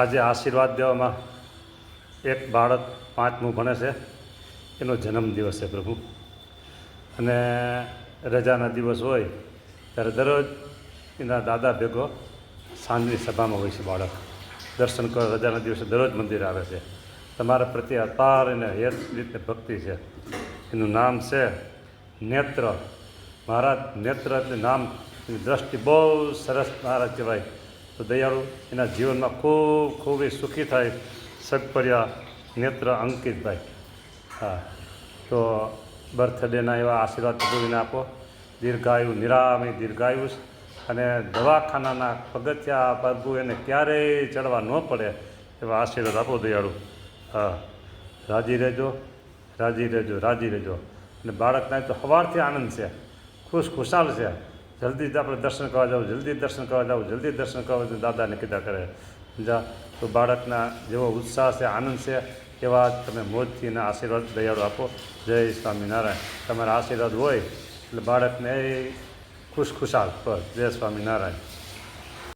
આજે આશીર્વાદ દેવામાં એક બાળક 5મું ભણે છે, એનો જન્મદિવસ છે પ્રભુ. અને રજાના દિવસ હોય ત્યારે દરરોજ એના દાદા ભેગો સાંજની સભામાં હોય છે બાળક. દર્શન કરો, રજાના દિવસે દરરોજ મંદિર આવે છે. તમારા પ્રત્યે અપાર અને હેત રીતે ભક્તિ છે. એનું નામ છે નેત્ર. મહારાજ નેત્ર એટલે નામ, એની દ્રષ્ટિ બહુ સરસ મહારાજ કહેવાય. તો દયાળુ એના જીવનમાં ખૂબ ખૂબ એ સુખી થાય. સગપર્યા નેત્ર અંકિતભાઈ. હા, તો બર્થડેના એવા આશીર્વાદ પ્રભુને આપો. દીર્ઘાયુ, નિરામય દીર્ઘાયુષ, અને દવાખાનાના પગથિયા પ્રભુ એને ક્યારેય ચડવા ન પડે એવા આશીર્વાદ આપો દયાળુ. હા, રાજી રહેજો, રાજી રહેજો, રાજી રહેજો. અને બાળકના તો સવારથી આનંદ છે, ખુશાલ છે. જલ્દી જ આપણે દર્શન કરવા જાવ, જલ્દી દર્શન કરવા જાવ, જલ્દી દર્શન કરવા જાવ, દાદાને કીધા કરે. સમજા? તો બાળકના જેવો ઉત્સાહ છે, આનંદ છે, એવા જ તમે મોજથી એના આશીર્વાદ દયાળુ આપો. જય સ્વામિનારાયણ. તમારા આશીર્વાદ હોય એટલે બાળકને ખુશાલ પર. જય સ્વામિનારાયણ.